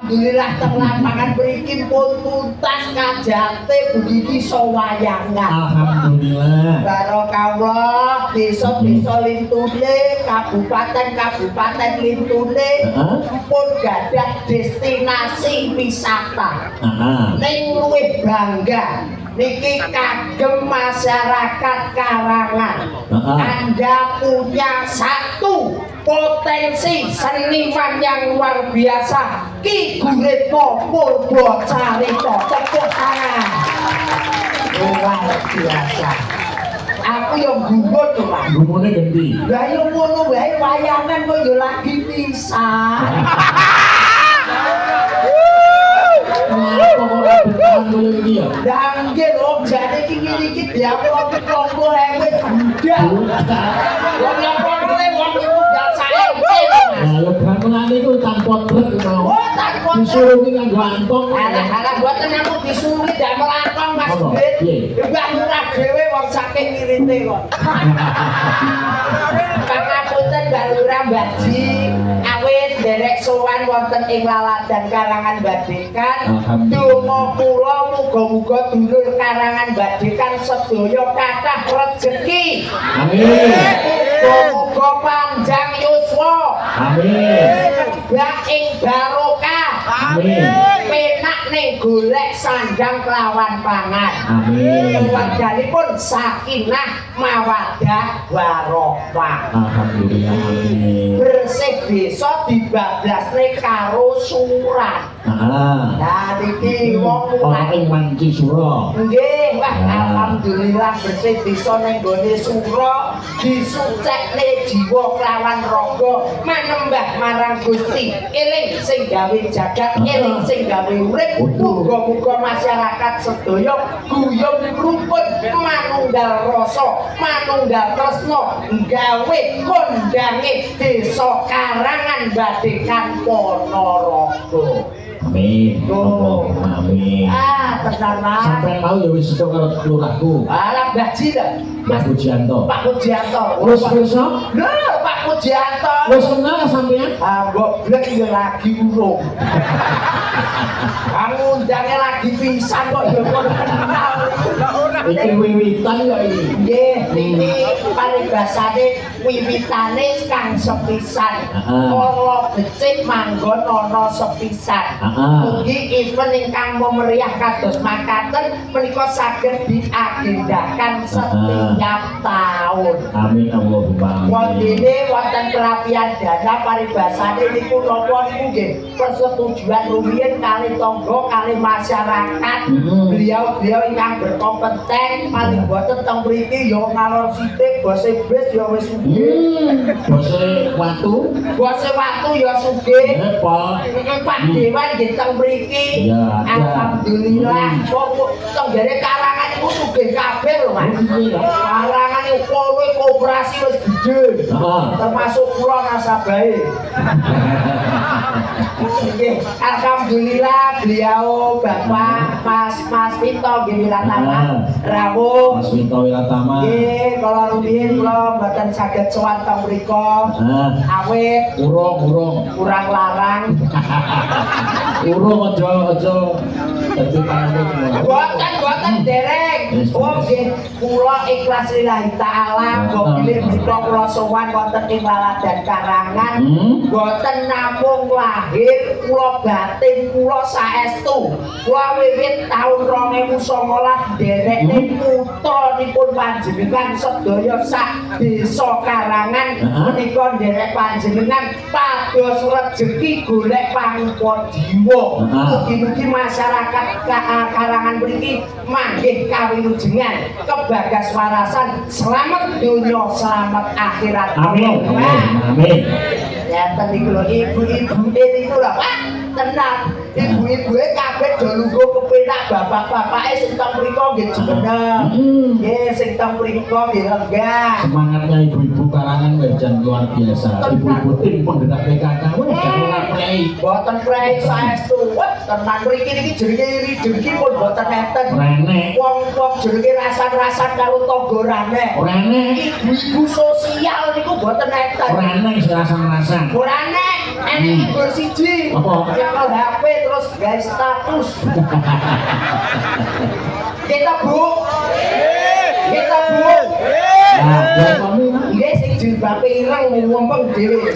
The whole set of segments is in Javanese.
Alhamdulillah teng lapangan mriki pun tuntas kajate begini sawayangan. Alhamdulillah. Barokah desa-desa lintune, kabupaten-kabupaten lintune pun gadah destinasi wisata. Ning luwih bangga niki kagem masyarakat Karangan. Anda punya satu potensi seniman yang luar biasa. Ki Guritno Purbocarito, tepuk tangan. Luar biasa. Aku yang gumun tuh Pak. Gumunnya ganti. Lah yo ngono wae wayangan kok yo lagi pisan. Dan nggih lho jane iki iki diamplo-amplo hewe budak. Wong laporane wong iku biasane. Lah yo gampangane iku tanpa truk mau. Oh, tanpa disuruhi nganggo antong. Alah mboten aku disuruhi dak melantong Mas Bit. Mbah murah dhewe wong saking ngirite kok. Pangapunten Mbah Lurah Mbah Ji. Awit derek sowan wonten ing laladan Karangan Badekan. Donga kula muga-muga dulur Karangan Badekan sedaya kathah rejeki. Amin. Muga panjang yuswa. Amin. Bak ing barokah. Amin. Penak ning golek sandang kelawan pangan. Amin. Keluarganipun sakinah mawaddah warahmah. Alhamdulillah. Amin. Bersih desa dibablasne karo surat. Nah iki wong ana ing Manci Sura. nggih, wah alhamdulillah bersih desa ning gone sura disucekne jiwa kelawan raga manembah marang Gusti. Eling sing gawe jagat, eling sing gawe urip. Muga-muga masyarakat sedaya guyub rukun manunggal rasa, manunggal tresna gawe kondange desa Karangan Badekan Ponorogo. Amin. Amin. Tenan Mas. Sampai mau ya wis sedo karo lurahku. Lah Mbah Ji ta? Mas Pujianto. Pak Pujianto. Wis pirsa? Lho, Pak Pujianto. Wis kenal sampean? Mbok blek ya lagi urung. Ngundangnya lagi pisan kok ya kok kenal. Iki wiwitan kok iki. Nggih, niki paribasane wiwitane kang sepisan. Kala becik manggon ana sepisan. Mugi event ingkang memeriah kados makaten menika saged diagendakan setiap tahun. Amin Allahumma. Wondene wonten perapian dana paribasane niku napa niku nggih persetujuan rumiyin kali tangga kali masyarakat. Beliau-beliau ingkang berkompeten paling boten teng mriki ya ngalor sithik bose bis ya wis sugih. Bose watu. Bose watu ya sugih. Pak Dewan nggih teng mriki. Alhamdulillah. Kok teng jare Karangan iku sugih kabeh lho Mas. Karangan iku koperasi wis gedhe. Termasuk kula nasabahe. Alhamdulillah beliau Bapak Mas Vito nggih Wiratama rawuh. Mas Vito Wiratama. Nggih, kala rumiyin kula mboten saged sowan teng mriku. Awit kurang larang. Urung aja dadi pamit. Boten dereng. Wong nggih kula ikhlas lillahi taala kok pilih menika kula sowan wonten ing laladan Karangan. Boten namung lahir kula batin kula saestu. Kula wiwit taun 2019 derekne putranipun panjenengan sedaya sak desa Karangan menika nderek panjenengan pados rejeki golek pangupon jiwa. Mugi-mugi masyarakat Karangan mriki manggih kawilujengan kebagas warasan selamat dunya selamat akhirat. Amin. Amin. Ya tadi kalau ibu-ibu ini itu lah Pak tenang ibu-ibu kabeh do lungguh kepenak bapak-bapake sing teng mriku nggih jumeneng nggih sing teng mriku nggih lenggah. Semangatnya ibu-ibu Karangan jan luar biasa. Ibu-ibu tim penggerak PKK wis jan ora prei. Boten prei saestu. Wah, tenan mriki niki jenenge ridengki pun boten enten. Wong-wong jenenge rasan-rasan karo tangga rane. Ibu-ibu sosial niku boten enten. Ora enek rasan-rasan. Ora enek, enek ibu siji. Apa? Nyekel HP terus guys status. Kita Bu. Kita Bu. Nah, ya kami Nggih sing jilbabe ireng ngomong dhewe.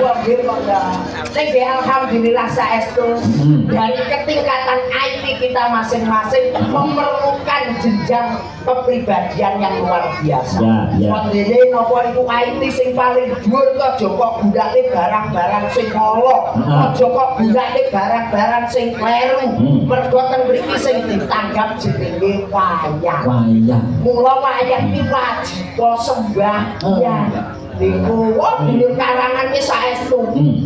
Wong nggih kok ya. Sing nggih alhamdulillah saestu dari ketingkatan IT kita masing-masing memerlukan jenjang kepribadian yang luar biasa. Ya. Kondene napa iku IT sing paling dhuwur kok aja kok gundake barang-barang sing ala. Aja kok gundake barang-barang sing kleru. Mergo ten mriki sing ditanggap jenenge wayang. wayang. Mula wayang iki wajib sembahyang. Niku dulur karangan iki saestu.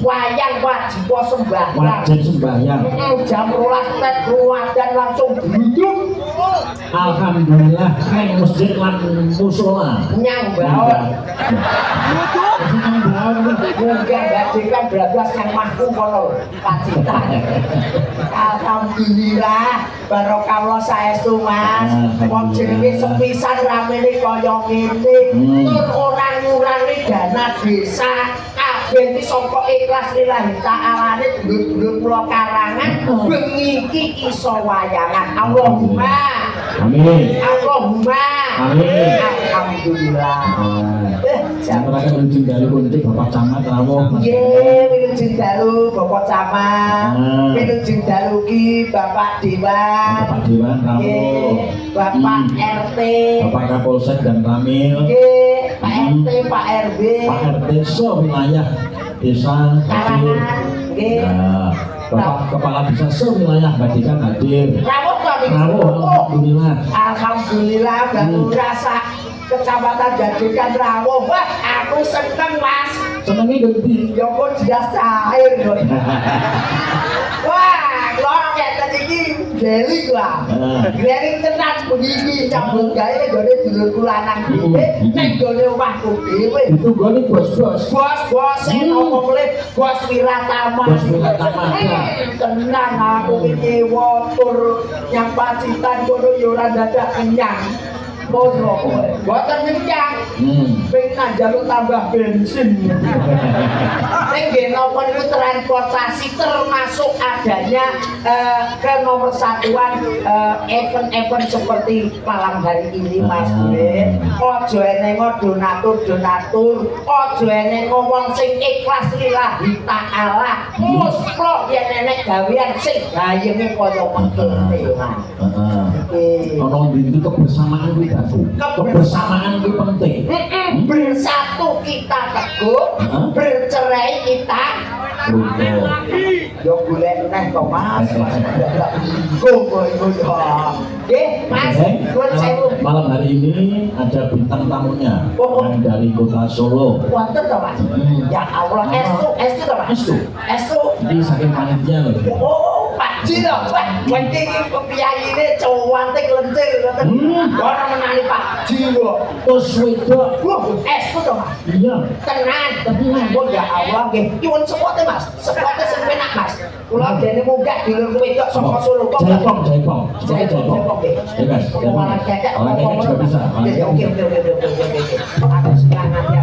Wayang wajib sembahyang. Wajib sembahyang. Jam 12 tet ruwadan langsung duduk. Alhamdulillah neng masjid lan musola. Nyang baon. Nyang baon. Mungkin gadekan berablas yang mahku kono pacitan. Alhamdulillah barokah Allah saestu Mas. Wong jenenge sepisan ramene kaya ngene. Tur ora ngurani dana desa. Kabeh iki saka ikhlas lillahi ta'ala dulur-dulur kula karangan bengi iki iso wayangan. Allahumma Amin. Allahumma Amin. Alhamdulillah. Jangan akan menuju dari kunci Bapak Camat Rawuh. Nggih, wilujeng dalu Bapak Camat. Wilujeng dalu ki Bapak Dewan. Bapak Dewan Rawuh. Nggih, Bapak RT. Bapak Kapolsek dan Ramil. Nggih, Pak RT, Pak RW. Pak RT wilayah desa hadir. Nggih. Nah, Bapak Kepala Desa wilayah Badikan hadir. Rawuh kok Rawuh, alhamdulillah. Alhamdulillah baru rasa Kecamatan Jadikan Rawuh. Wah, aku seneng Mas. Senengnya ganti. Ya pun jelas cair loh. Wah, lorong ya tadi ini geli lah. Geli tenan begini nyambung gaya gede dulur kulanang dhewe nek gone omahku dhewe. Itu gone bos-bos. Bos ngomong le bos Wiratama. Bos Wiratama. Tenang aku iki wotur yang pacitan kono ya ora dadak kenyang. Mono kowe. Boten kenyang. Pengen njaluk tambah bensin. Ning nggih napa niku transportasi termasuk adanya ke nomor satuan event-event seperti malam hari ini Mas nggih. Aja eneng donatur, aja eneng ngomong sing ikhlas lillahi ta'ala. Muspro yen enek gawean sing gayenge kaya mengkene Mas. Heeh. Ono bintu kebersamaan kuwi Datu. Kebersamaan itu penting. Bersatu kita teguh, bercerai kita yo golek neh to Mas. Bingung iku yo. Nggih, Mas, nuwun sewu. Malam hari ini ada bintang tamunya yang dari kota Solo. Wonten to Mas? Ya Allah, estu to Mas? Estu. Jadi saking panitia loh. Oh, Pak Ji lho. Wah, iki piyayine cantik lencir ngoten. Ora menani Pak Ji lho. Terus wedok. Estu to Mas? Iya. Tenan. Oh ya Allah nggih. Nyuwun sepote Mas. Sepote sing penak Mas. Kula dene munggah dulur wedok saka Solo kok. Jaipong. Ya Mas. Orang kekek juga bisa. Oke. Aku semangat ya.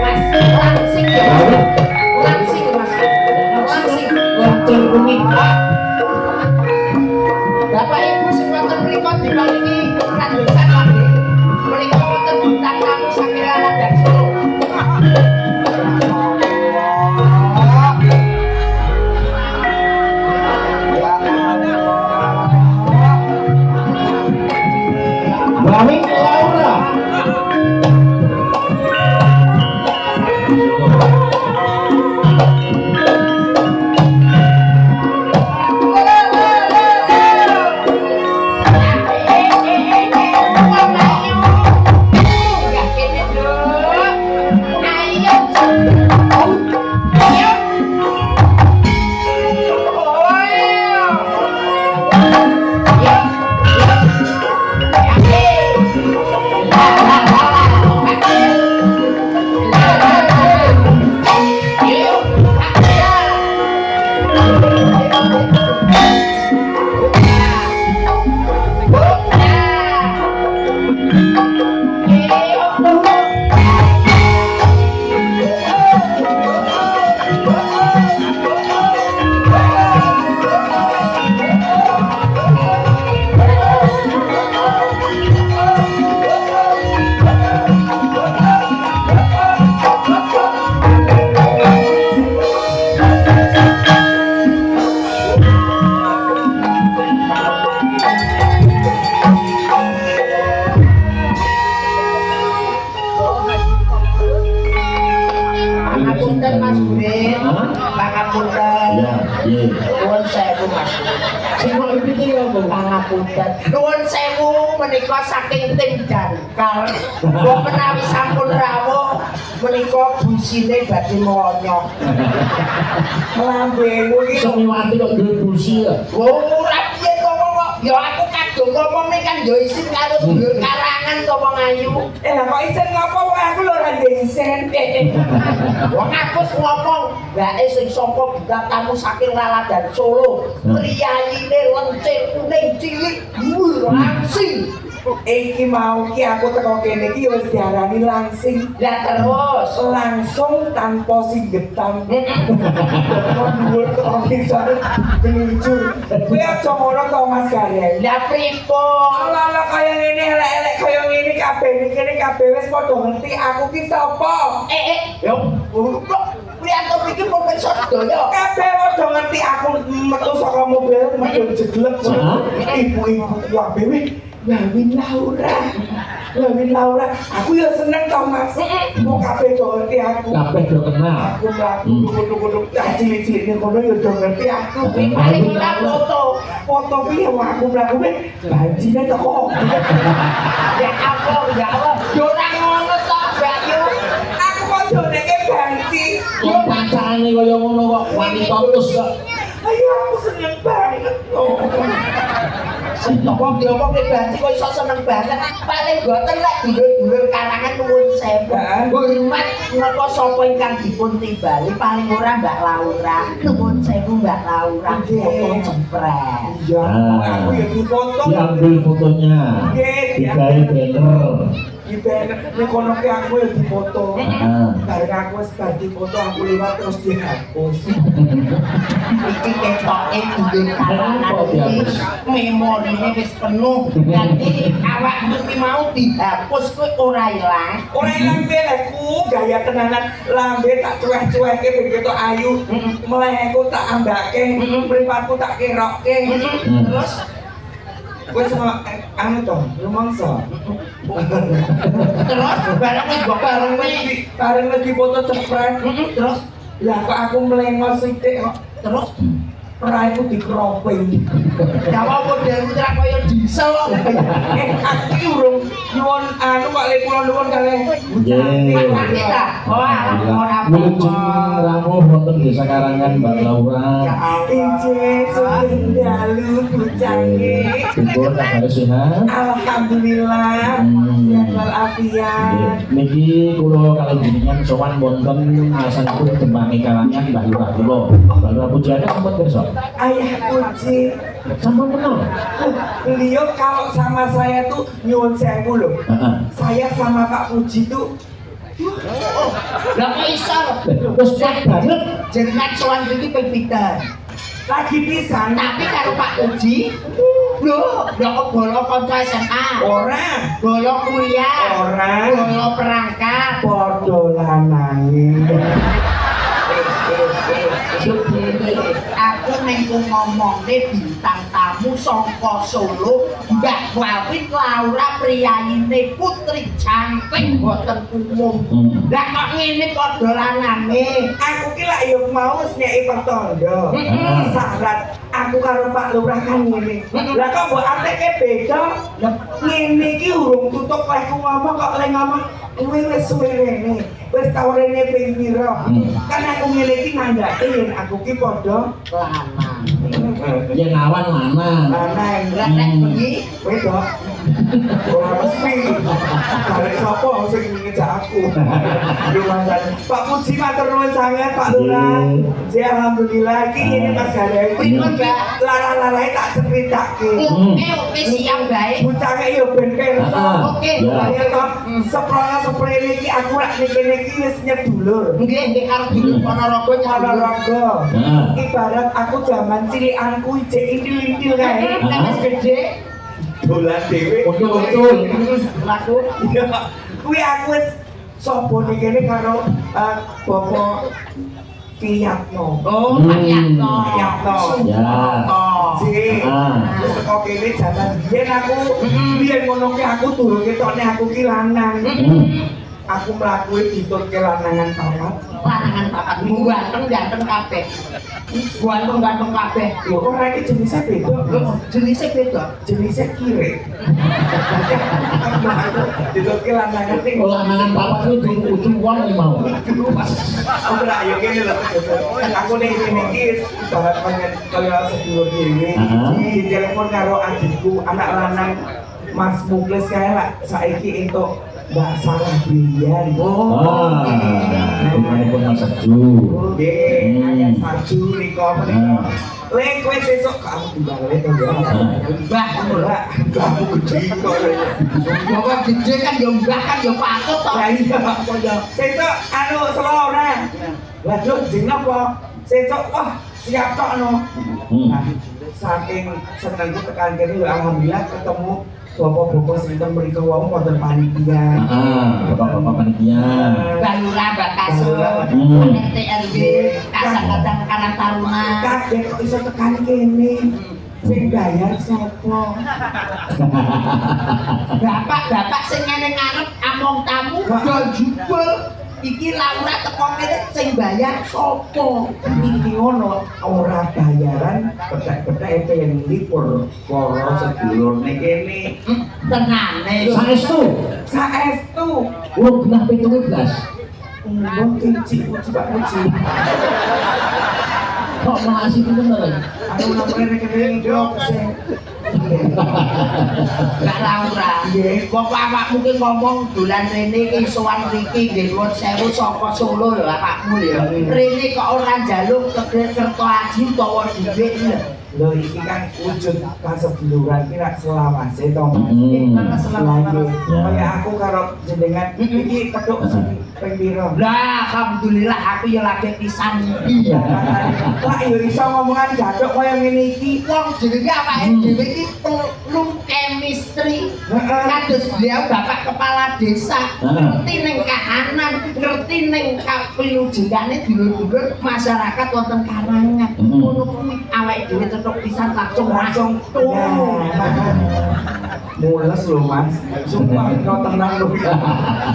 Mas, langsing ya. Langsing Mas. Langsing. Lancar kuning. Bapak Ibu semuanya berikut diparingi kandusan lagi. Menikah wonten bintang tamu saking anak dan Solo. Bawing Laura. pangapunten. Ya, iya. Nuwun sewu Mas. Sing kok iki ya kok. Pangapunten. Nuwun sewu menika saking tim Dankar. Kok menawi sampun rawuh menika busine badhe mlonyok. Lambemu iki Semiwati kok duwe busi ya. ora piye to kok. Ya aku kadung ngomong kan ya isin karo dulur karangan to wong ayu. Lah kok isin ngopo wong aku lho ora ndek isin. Wong aku ngomong, bae sing sapa bidang tamu saking Laladan Solo. Priyayine lencit kuning cilik langsing. Iki mau ki aku teko kene iki wis diarani langsing. Lah terus Langsung tanpa singgetan. Dhuwur kok bisa meluncur. Kuwi aja ngono to Mas Gareng. lah pripun? Ala-ala kaya ngene elek-elek kaya ngene kabeh kene kabeh wis padha ngerti aku ki sapa. Yo, kok prianto iki pun pirsa sedaya. Kabeh padha ngerti aku metu saka mobil metu jeglek. Ibu-ibu kabeh Lawin Laura, aku ya seneng tau Mas. Mau kabeh do ngerti aku. Kabeh do kenal. Aku mlaku kudu-kudu cilik-cilik kono ya do ngerti aku. Paling ora foto. Foto piye aku mlaku banjine teko. Ya apa ya Allah. Yo ora ngono to, Bayu. Aku kok do neke banci. Kok pancane kaya ngono kok wanita terus kok. Ayo aku seneng banget. Wong diomong nek banci kok iso seneng banget. Paling boten lek dulur-dulur karangan nuwun sewu. Hormat menapa sapa ingkang dipun timbali paling ora Mbak Laura. Nuwun sewu Mbak Laura. Foto jempret. Iya, aku ya dipoto. Diambil fotonya. Digawe banner. Di banner nek kono ki aku ya dipoto. Heeh. Bareng aku wis bar dipoto aku liwat terus dihapus. Iki ketoke dulur karangan iki memorine wis penuh. Nanti awakmu ki mau dihapus kuwi ora ilang. Ora ilang beleku, gaya tenanan lambe tak cueh-cuehke ben ketok ayu. Meleheku tak ambake, mripatku tak kerokke. Terus Wis anu to, rumangsa. terus barang wis mbok Bareng wis dipoto cepret. terus Lah kok aku mlengos sithik kok terus raiku dikroping. ya apa model putra kaya diesel kok. Aku iki urung nyuwun anu kok lek kula nuwun kalih. Nggih. Makane ta. Oh, alah ora Wilujeng apa-apa. rawuh wonten Desa Karangan Mbak Laura. Injih sugeng dalu bujange. Dipun kabare sehat. Alhamdulillah. Sehat walafiat. Niki kula kalih jenengan sowan wonten asalipun Dembange Karangan Mbah Lurah kula. Mbah Lurah Pujiane ampun pirsa. Ayah Puji, Sampun kenal. beliau kalau sama saya tuh nyuwun sewu loh. Heeh. Saya sama Pak Puji tuh Lah kok iso? Wis kuat banget. Jenengan sowan iki ping pinten? lagi pisan. Tapi karo Pak Uji, lho, kok bola kanca SMA. Ora, Bola kuliah. ora. Bola perangkat. Podo lanange. Aku nengku ngomongnya bintang tamu saka Solo Mbak Wawit Laura priyayine putri cantik boten umum. Lah kok ngene padha lanange. Aku ki lak yo mau nyeki pertanda. Syarat aku karo Pak Lurah kan ngene. Lah kok mbok ateke beda. Ngene iki urung tutup lehku ngomong kok lek ngomong kuwi wis suwe rene. Wis tau rene ping pira. Kan aku ngene iki ngandhake yen aku ki padha Lanang. Yen awan lanang. lanang. Lah nek bengi Wedok. Ora mesti. Karek sapa sing ngejak aku. Yo Mas. Pak Puji matur nuwun sanget Pak Lurah. Ji alhamdulillah iki ngene Mas Gareng. Pripun, Mbak? Larang-larange tak ceritake. oke siap bae. Bucange yo ben kersa. Oke, Lah to seprene iki aku rak kene iki wis nyedulur. nggih karo dulur Ponorogo Ponorogo. Heeh. Ibarat aku zaman cilikanku ijek intil-intil kae. nek wis gedhe Dolan dhewe. Betul. laku Iya, kuwi aku wis sapa ning kene karo Bapak Kiyatno. oh Payatno. Payatno. Ya. Ji. Ah. Wis teko kene jaman biyen aku biyen ngono ki aku durung ketokne aku ki lanang. aku mlakuke ditutke lanangan papat. Lanangan papat ganteng kabeh. Ganteng kabeh. Lho kok ora iki jenisnya beda. Lho, jenisnya beda. Jenisnya kire. Ditutke lanangan ning Lanangan papat itu ujung uang nih mau. ora yo kene lho. Aku ning kene iki ibarat kaya sedulur dhewe. Di telepon karo adikku anak lanang Mas Muklis kae lah saiki entuk Mbak Sarah Brian. Bukan pun Mas Aju. Nggih, saju riko menika. Lek kowe sesuk kamu dibangun to ya. Mbah, Mbak, kamu gede kok. kok gede kan yo mbah kan yo patut to. Lah iya kok ya. Sesuk anu selora. Lah lho jeneng apa? Sesuk wah siap tok no. Nah, saking senengku tekan kene lho alhamdulillah ketemu bapak-bapak sinten mriku wau wonten panitia. Bapak-bapak panitia. Balura Bakasul, RT RW, kadang-kadang Karang Taruna. Kaget kok iso tekan kene. Sing bayar sapa? Bapak sing ngene ngarep among tamu do jubel. Iki Laura teko kene sing bayar sapa? Iki ngono ora bayaran pedak-pedak yang lipur para sedulur ning kene. Tenane. Saestu. Urung genah 17. Wong kinci Pak Puji. Kok makasih bener. Aku namanya kene ndok sing Gak Laura. Kok awakmu ki ngomong dolan rene iki sowan mriki nggih nuwun sewu saka Solo lho awakmu ya. Rene kok ora njaluk kerto aji utawa dhuwit lho. lho iki kan wujud kaseduluran kira selawase to. Kaya aku karo jenengan iki keduk ping pira. Lah alhamdulillah aku ya lagi pisan. Lah yo iso ngomongan gathuk kaya ngene iki. Wong jenenge awake dhewe iki perlu chemistry. Kados beliau Bapak Kepala Desa, ngerti ning kahanan, ngerti ning kapilujengane dulur-dulur masyarakat wonten karangan. Ngono kuwi awake dhewe cetok pisan langsung turu. Mules lho Mas, sumpah kau tenang lho.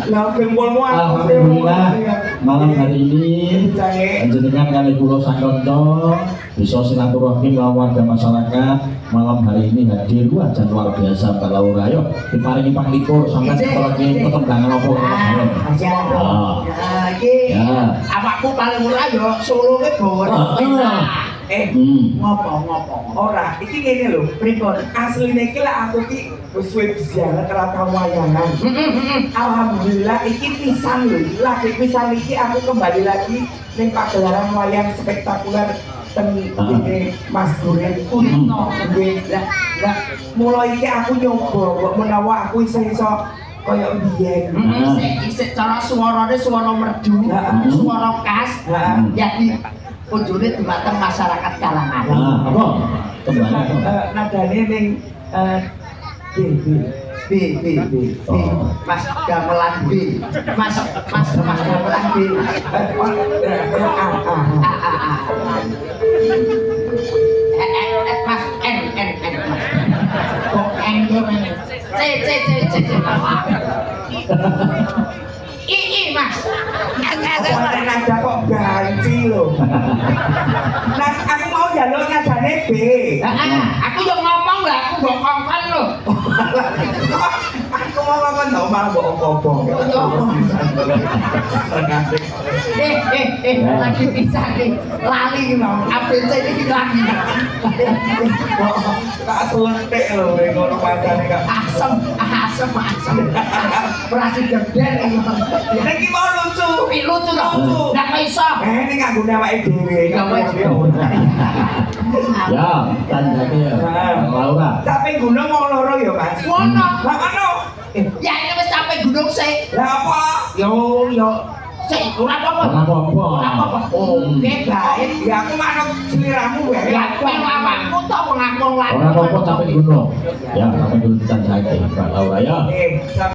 Lah bengkolmu Alhamdulillah malam hari ini panjenengan kali kula sakonco bisa silaturahmi lawan warga masyarakat. Malam hari ini hadir wajan luar biasa Mbak Laura. Yo diparingi panglikur sampai sekolahnya ketembangan apa Iki awakku paling murah yo Solo ki bawa ngopo ora iki ngene lho pripun asline iki lak aku ki wis suwe ziarah keraton wayangan. Alhamdulillah iki pisan lho lagi pisan iki aku kembali lagi ning pagelaran wayang spektakuler ten iki Mas Duren Kulitno nggih lah mulai iki aku nyoba menawa aku iso kaya biyen isik cara suarane suara merdu suara khas jadi ujune dumateng masyarakat kalangan. Apa? Kembali. Nadane ning B. Mas gamelan B. Mas gamelan B. Mas N Mas. Kok N yo C. I Mas. Apa nada kok ganti lho. Nah, aku mau jalur nadane B. Aku yo ngomong lah, aku mbok kongkon lho. Aku mau ngomong tau malah mbok opo-opo. Lagi pisah nih, lali lho. ABC ini lagi. Tak selentik lho ngono macane kak. Asem. Berasi geder ini. Iki mau lucu. Lucu lho. Ndak iso. Ini nganggone awake dhewe. Ya, tandake ya. Laura. Sampai gunung mau loro ya, Mas. Ngono. Lah ono. Ya ini wis sampe gunung sik. Lah apa? Yo sik ora apa-apa. Oke, baik. Ya aku manut seliramu wae. Ya kowe awakmu to ngomong Ora apa-apa sampai gunung. Ya, sampai gunung kita Mbak Laura ya.